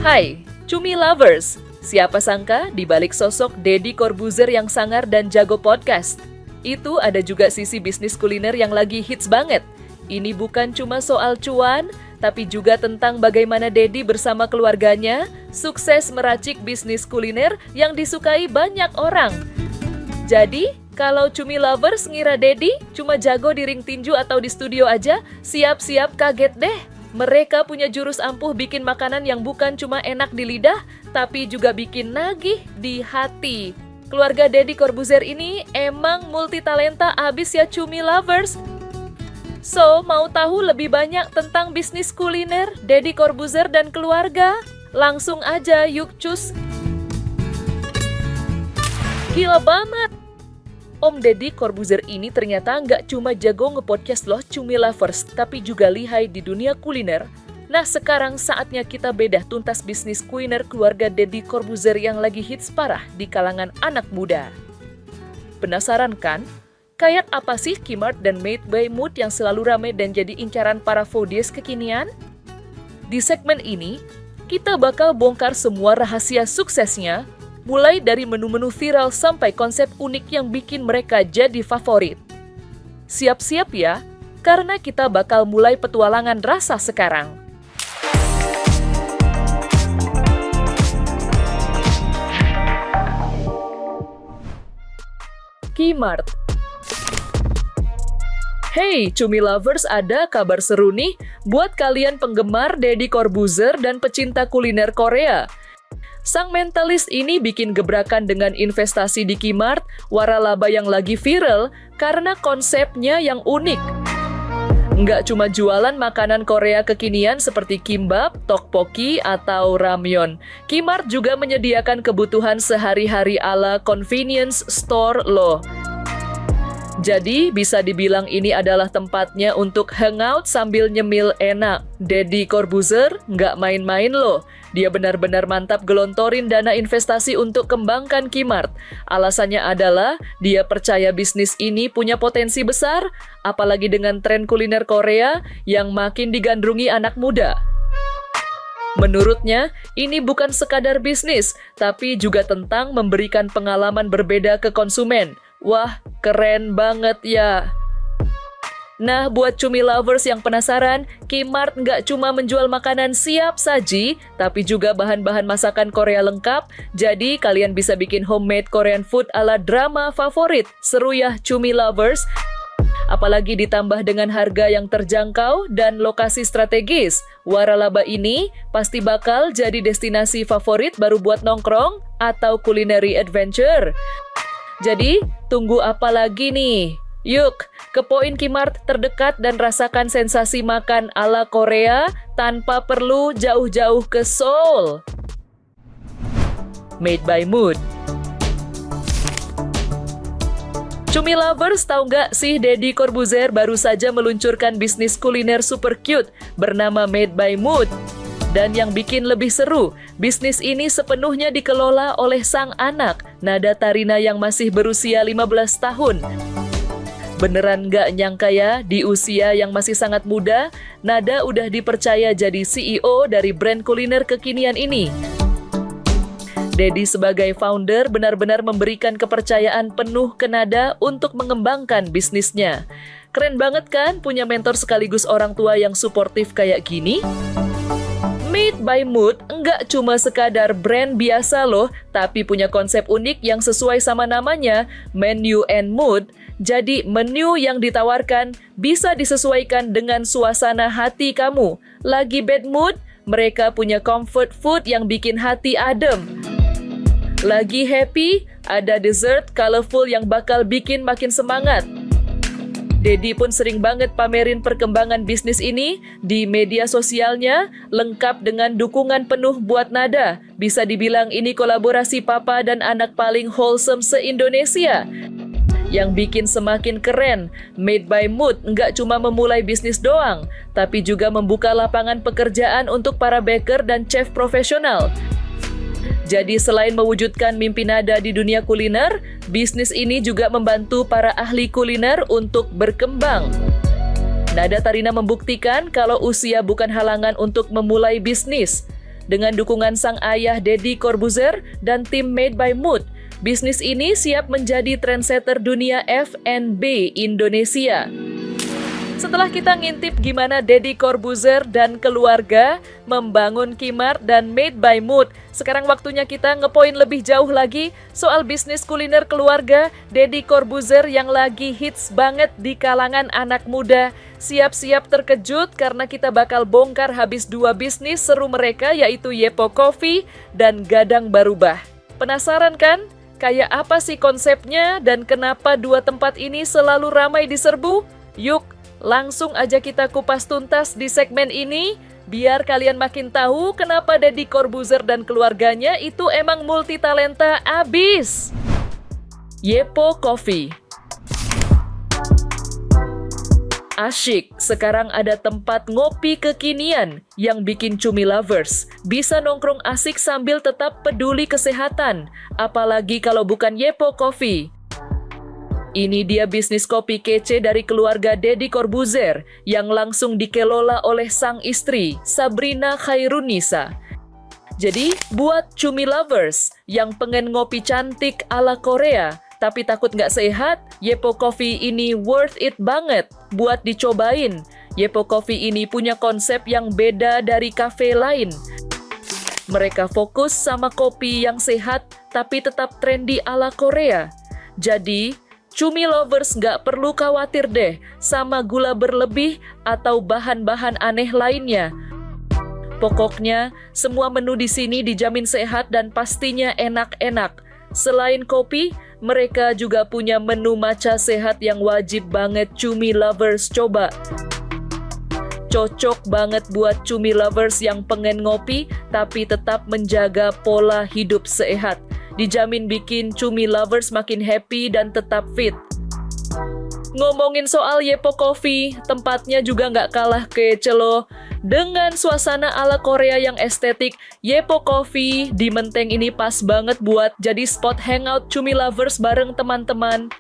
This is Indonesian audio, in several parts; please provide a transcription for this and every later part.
Hai, Cumi Lovers! Siapa sangka di balik sosok Deddy Corbuzier yang sangar dan jago podcast, itu ada juga sisi bisnis kuliner yang lagi hits banget. Ini bukan cuma soal cuan, tapi juga tentang bagaimana Deddy bersama keluarganya sukses meracik bisnis kuliner yang disukai banyak orang. Jadi, kalau Cumi Lovers ngira Deddy cuma jago di ring tinju atau di studio aja, siap-siap kaget deh. Mereka punya jurus ampuh bikin makanan yang bukan cuma enak di lidah, tapi juga bikin nagih di hati. Keluarga Deddy Corbuzier ini emang multitalenta abis ya Cumi Lovers. So, mau tahu lebih banyak tentang bisnis kuliner Deddy Corbuzier dan keluarga? Langsung aja yuk cus! Gila banget! Om Deddy Corbuzier ini ternyata nggak cuma jago nge-podcast loh Cumi Lovers, tapi juga lihai di dunia kuliner. Nah sekarang saatnya kita bedah tuntas bisnis kuliner keluarga Deddy Corbuzier yang lagi hits parah di kalangan anak muda. Penasaran kan? Kayak apa sih Kmart dan Made by Mood yang selalu ramai dan jadi incaran para foodies kekinian? Di segmen ini, kita bakal bongkar semua rahasia suksesnya, mulai dari menu-menu viral sampai konsep unik yang bikin mereka jadi favorit. Siap-siap ya, karena kita bakal mulai petualangan rasa sekarang. Kmart. Hey, Cumi Lovers, ada kabar seru nih buat kalian penggemar Deddy Corbuzier dan pecinta kuliner Korea. Sang mentalis ini bikin gebrakan dengan investasi di Kmart, waralaba yang lagi viral karena konsepnya yang unik. Nggak cuma jualan makanan Korea kekinian seperti kimbap, tteokbokki, atau ramyeon. Kmart juga menyediakan kebutuhan sehari-hari ala convenience store loh. Jadi bisa dibilang ini adalah tempatnya untuk hangout sambil nyemil enak. Deddy Corbuzier nggak main-main loh. Dia benar-benar mantap gelontorin dana investasi untuk kembangkan Kmart. Alasannya adalah dia percaya bisnis ini punya potensi besar, apalagi dengan tren kuliner Korea yang makin digandrungi anak muda. Menurutnya, ini bukan sekadar bisnis, tapi juga tentang memberikan pengalaman berbeda ke konsumen. Wah, keren banget ya! Nah, buat Cumi Lovers yang penasaran, Kmart nggak cuma menjual makanan siap saji, tapi juga bahan-bahan masakan Korea lengkap, jadi kalian bisa bikin homemade Korean food ala drama favorit. Seru ya Cumi Lovers! Apalagi ditambah dengan harga yang terjangkau dan lokasi strategis. Waralaba ini pasti bakal jadi destinasi favorit baru buat nongkrong atau culinary adventure. Jadi, tunggu apa lagi nih? Yuk, ke poin Kmart terdekat dan rasakan sensasi makan ala Korea tanpa perlu jauh-jauh ke Seoul. Made by Mood. Cumi Lovers, tahu nggak sih Deddy Corbuzier baru saja meluncurkan bisnis kuliner super cute bernama Made by Mood. Dan yang bikin lebih seru, bisnis ini sepenuhnya dikelola oleh sang anak, Nada Tarina yang masih berusia 15 tahun. Beneran nggak nyangka ya, di usia yang masih sangat muda, Nada udah dipercaya jadi CEO dari brand kuliner kekinian ini. Deddy sebagai founder benar-benar memberikan kepercayaan penuh ke Nada untuk mengembangkan bisnisnya. Keren banget kan punya mentor sekaligus orang tua yang suportif kayak gini? Made by Mood enggak cuma sekadar brand biasa loh, tapi punya konsep unik yang sesuai sama namanya, Menu and Mood. Jadi menu yang ditawarkan bisa disesuaikan dengan suasana hati kamu. Lagi bad mood, mereka punya comfort food yang bikin hati adem. Lagi happy, ada dessert colorful yang bakal bikin makin semangat. Deddy pun sering banget pamerin perkembangan bisnis ini di media sosialnya, lengkap dengan dukungan penuh buat Nada. Bisa dibilang ini kolaborasi papa dan anak paling wholesome se-Indonesia. Yang bikin semakin keren, Made by Mood nggak cuma memulai bisnis doang, tapi juga membuka lapangan pekerjaan untuk para baker dan chef profesional. Jadi selain mewujudkan mimpi Nada di dunia kuliner, bisnis ini juga membantu para ahli kuliner untuk berkembang. Nada Tarina membuktikan kalau usia bukan halangan untuk memulai bisnis. Dengan dukungan sang ayah Deddy Corbuzier dan tim Made by Mood, bisnis ini siap menjadi trendsetter dunia F&B Indonesia. Setelah kita ngintip gimana Deddy Corbuzier dan keluarga membangun Kimart dan Made by Mood, sekarang waktunya kita ngepoin lebih jauh lagi soal bisnis kuliner keluarga Deddy Corbuzier yang lagi hits banget di kalangan anak muda. Siap-siap terkejut karena kita bakal bongkar habis 2 bisnis seru mereka, yaitu Yepo Coffee dan Gadang Barubah. Penasaran kan? Kayak apa sih konsepnya dan kenapa 2 tempat ini selalu ramai diserbu? Yuk, langsung aja kita kupas tuntas di segmen ini, biar kalian makin tahu kenapa Deddy Corbuzier dan keluarganya itu emang multitalenta abis. Yepo Coffee. Asyik, sekarang ada tempat ngopi kekinian yang bikin cumi lovers bisa nongkrong asik sambil tetap peduli kesehatan, apalagi kalau bukan Yepo Coffee. Ini dia bisnis kopi kece dari keluarga Deddy Corbuzier yang langsung dikelola oleh sang istri, Sabrina Khairunisa. Jadi, buat cumi lovers yang pengen ngopi cantik ala Korea, tapi takut nggak sehat, Yepo Coffee ini worth it banget buat dicobain. Yepo Coffee ini punya konsep yang beda dari kafe lain. Mereka fokus sama kopi yang sehat, tapi tetap trendy ala Korea. Jadi, cumi lovers nggak perlu khawatir deh sama gula berlebih atau bahan-bahan aneh lainnya. Pokoknya, semua menu di sini dijamin sehat dan pastinya enak-enak. Selain kopi, mereka juga punya menu matcha sehat yang wajib banget cumi lovers coba. Cocok banget buat cumi lovers yang pengen ngopi tapi tetap menjaga pola hidup sehat. Dijamin bikin cumi lovers makin happy dan tetap fit. Ngomongin soal Yepo Coffee, tempatnya juga nggak kalah kece loh. Dengan suasana ala Korea yang estetik, Yepo Coffee di Menteng ini pas banget buat jadi spot hangout cumi lovers bareng teman-teman.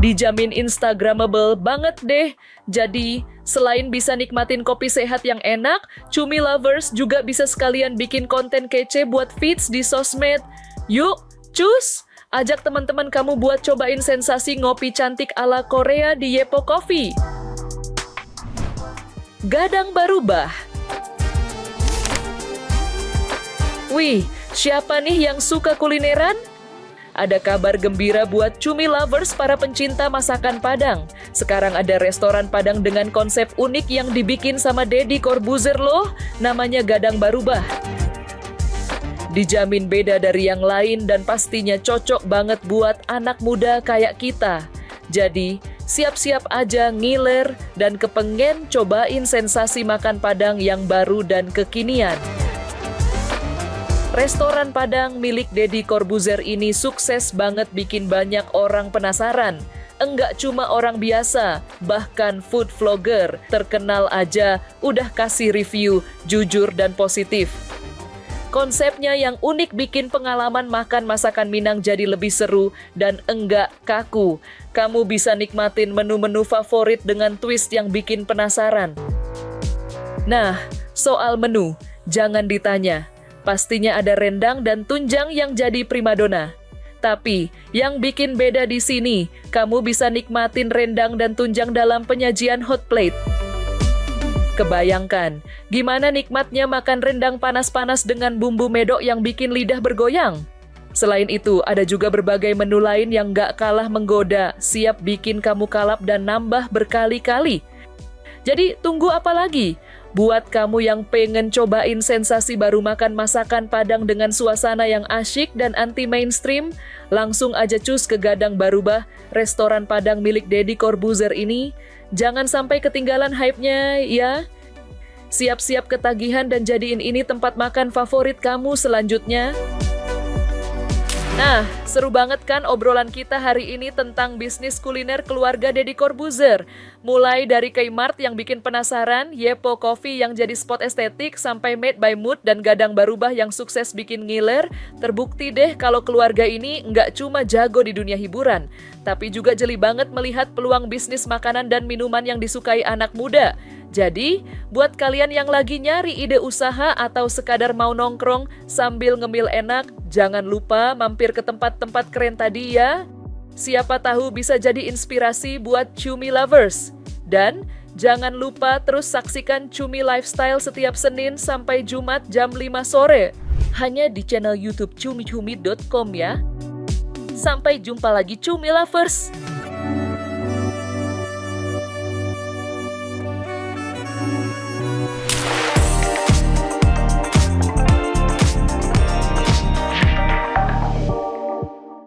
Dijamin instagramable banget deh. Jadi, selain bisa nikmatin kopi sehat yang enak, cumi lovers juga bisa sekalian bikin konten kece buat feeds di sosmed. Yuk, cus! Ajak teman-teman kamu buat cobain sensasi ngopi cantik ala Korea di Yepo Coffee. Gadang Barubah. Wih, siapa nih yang suka kulineran? Ada kabar gembira buat cumi lovers para pencinta masakan Padang. Sekarang ada restoran Padang dengan konsep unik yang dibikin sama Deddy Corbuzier loh, namanya Gadang Barubah. Dijamin beda dari yang lain dan pastinya cocok banget buat anak muda kayak kita. Jadi, siap-siap aja ngiler dan kepengen cobain sensasi makan Padang yang baru dan kekinian. Restoran Padang milik Deddy Corbuzier ini sukses banget bikin banyak orang penasaran. Enggak cuma orang biasa, bahkan food vlogger terkenal aja udah kasih review jujur dan positif. Konsepnya yang unik bikin pengalaman makan masakan Minang jadi lebih seru dan enggak kaku. Kamu bisa nikmatin menu-menu favorit dengan twist yang bikin penasaran. Nah, soal menu, jangan ditanya. Pastinya ada rendang dan tunjang yang jadi primadona. Tapi, yang bikin beda di sini, kamu bisa nikmatin rendang dan tunjang dalam penyajian hot plate. Kebayangkan, gimana nikmatnya makan rendang panas-panas dengan bumbu medok yang bikin lidah bergoyang? Selain itu, ada juga berbagai menu lain yang gak kalah menggoda, siap bikin kamu kalap dan nambah berkali-kali. Jadi, tunggu apa lagi? Buat kamu yang pengen cobain sensasi baru makan masakan Padang dengan suasana yang asyik dan anti-mainstream, langsung aja cus ke Gadang Barubah, restoran Padang milik Deddy Corbuzier ini. Jangan sampai ketinggalan hype-nya ya. Siap-siap ketagihan dan jadiin ini tempat makan favorit kamu selanjutnya. Nah, seru banget kan obrolan kita hari ini tentang bisnis kuliner keluarga Deddy Corbuzier. Mulai dari Kmart yang bikin penasaran, Yepo Coffee yang jadi spot estetik, sampai Made by Mood dan Gadang Barubah yang sukses bikin ngiler, terbukti deh kalau keluarga ini nggak cuma jago di dunia hiburan, tapi juga jeli banget melihat peluang bisnis makanan dan minuman yang disukai anak muda. Jadi, buat kalian yang lagi nyari ide usaha atau sekadar mau nongkrong sambil ngemil enak, jangan lupa mampir ke tempat-tempat keren tadi ya. Siapa tahu bisa jadi inspirasi buat Cumi Lovers. Dan jangan lupa terus saksikan Cumi Lifestyle setiap Senin sampai Jumat jam 5 sore. Hanya di channel YouTube cumicumi.com ya. Sampai jumpa lagi Cumi Lovers.